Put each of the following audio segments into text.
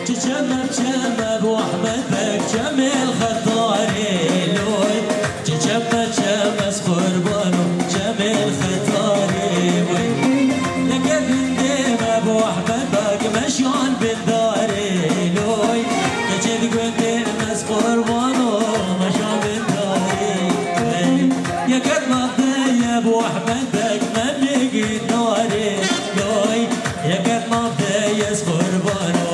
تشمب شمب واحمد بك جميل خطاري لوي تشمب شمس قربانو جميل خطاري وي لقد ندم ابو احمد بك مشيون بالداري لوي تجد قلت مس قربانو مشيون بالداري وي يا قد ما بدي ابو احمد بك مملك الناري لوي يا قد ما بدي يس قربانو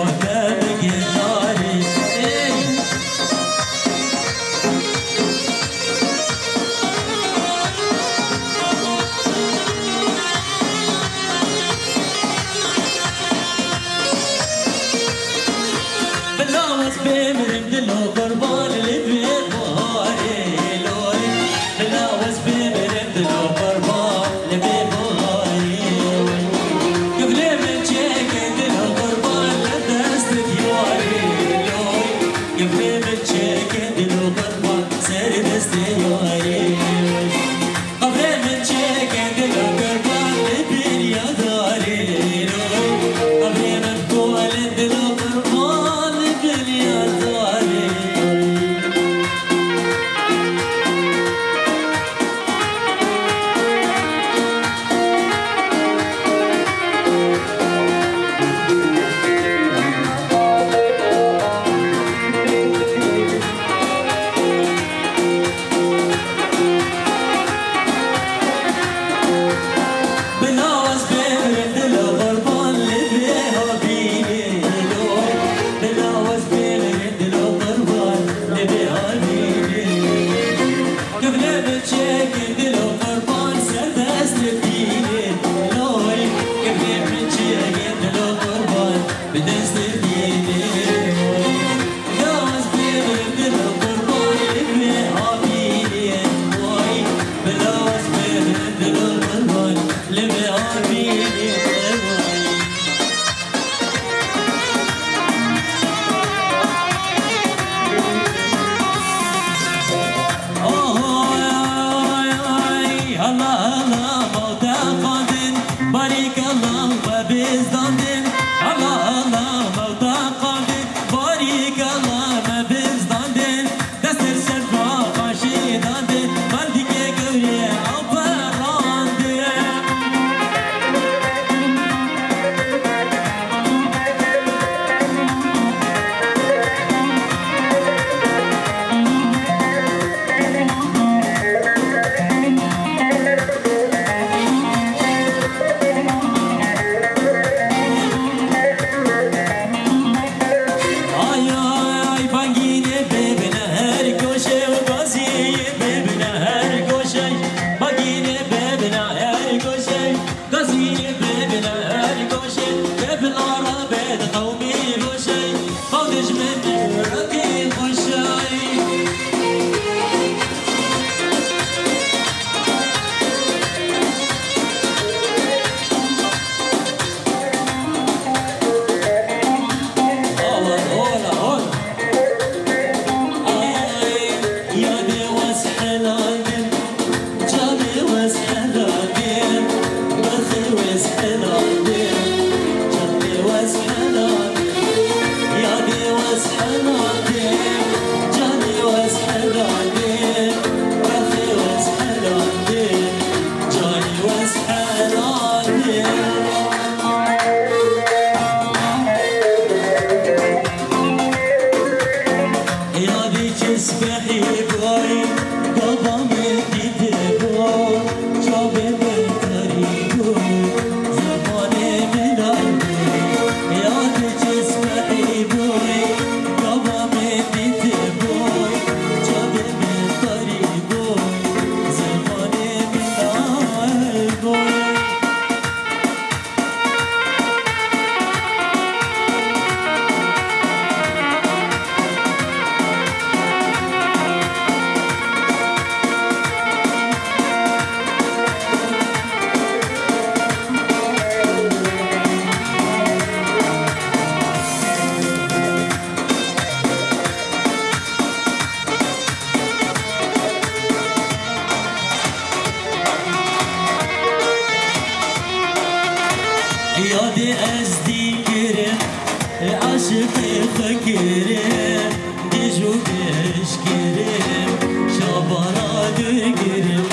عاشقي فكرم جيجو بشكرم شابانا دقرم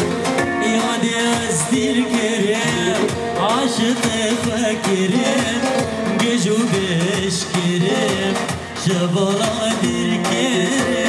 يادي أزدير كرم عاشقي فكرم جيجو بشكرم شابانا دقرم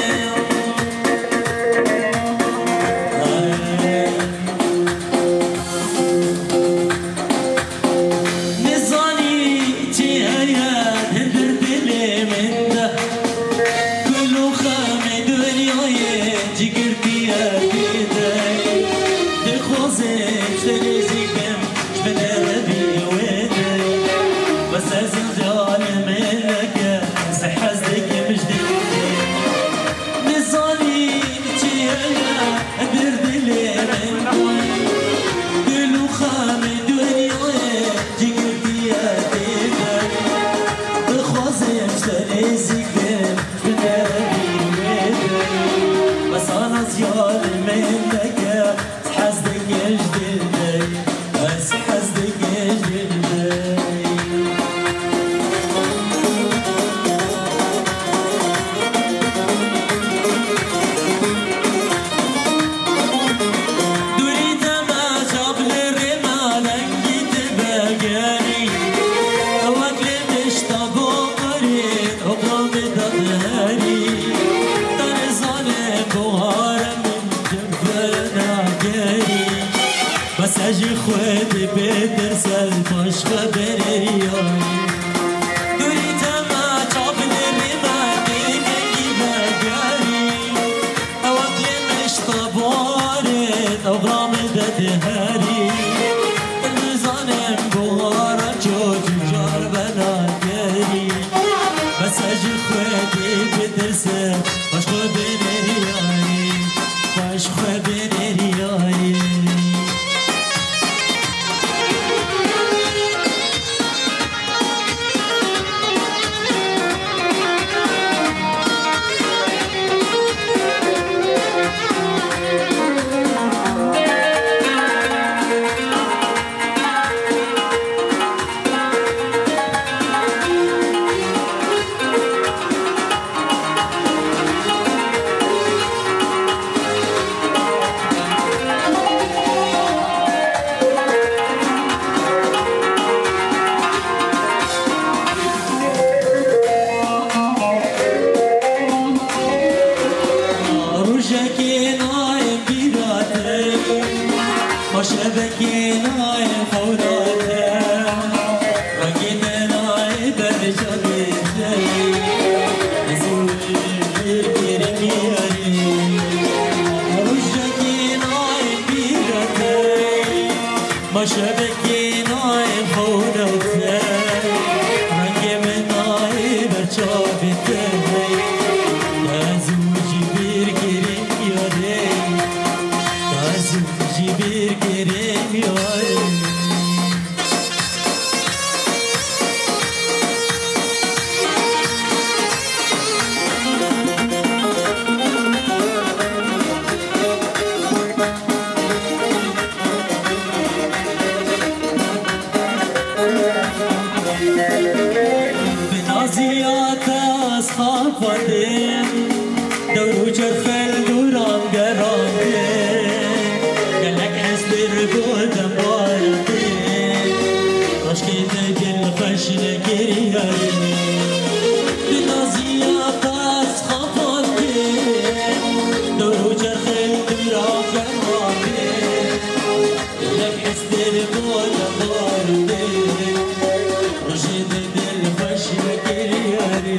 مساجي خواتي بترسل باش خبري دوري تما تعبن الرمال دينكي بقاري أوكلي مش طبارت أو غامضة دهاري الميزان بوارا جوج جار بناكاري مساجي خواتي بترسل باش خبري باش خبري شبكي نايم حولاتها رقينا نايم برشبي الزي نزول الكرمياري رجكي نايم بيرتي ما شبكي نايم حولاتها رقينا نايم برشبي الزي نزول الكرمياري جبير كريم ياري بنازيات أصحاب فدين دورو جرخل دوران قران قدم بارتين رشكي تقل خشن كرياري بنازية قاس خفاتين دورو جرخل دورا فرماتين لك حسن قدم بارتين رشكي تقل خشن كرياري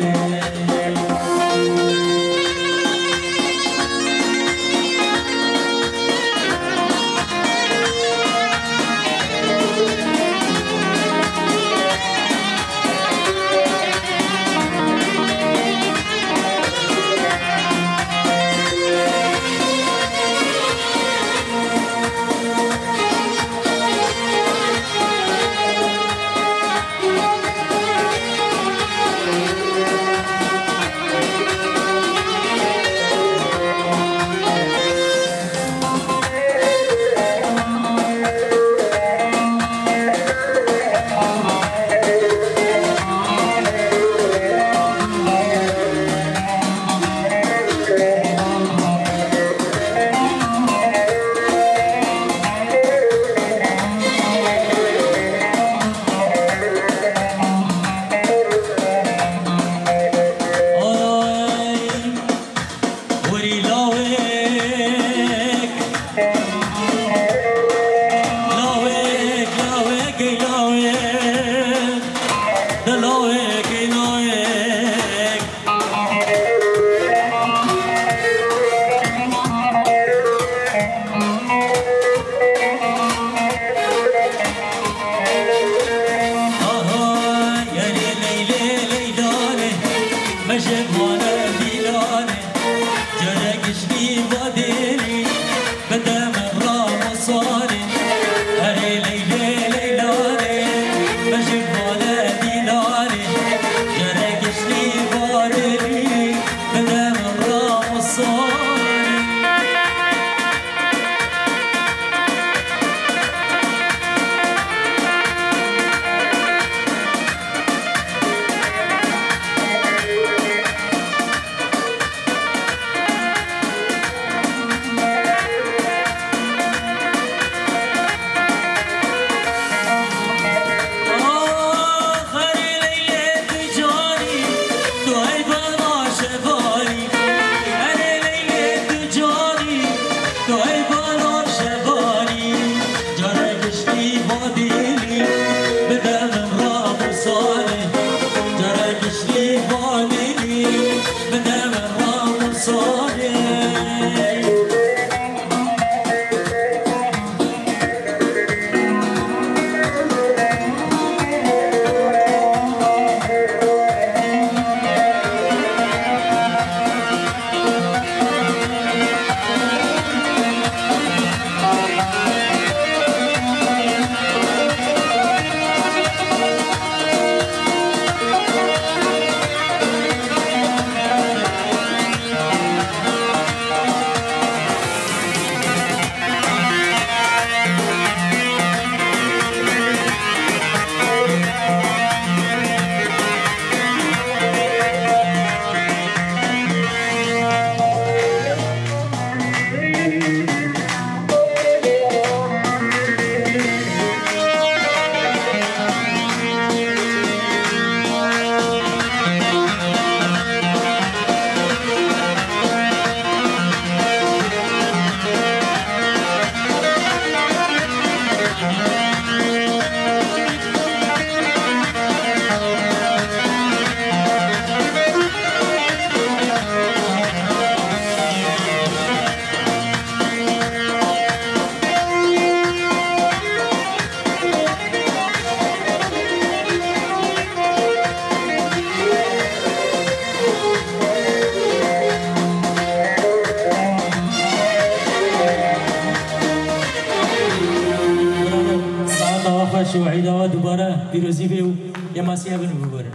وعيدها دوباره پیروزی به او یه مسیح بنو ببره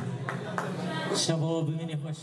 شبا ببینی خوش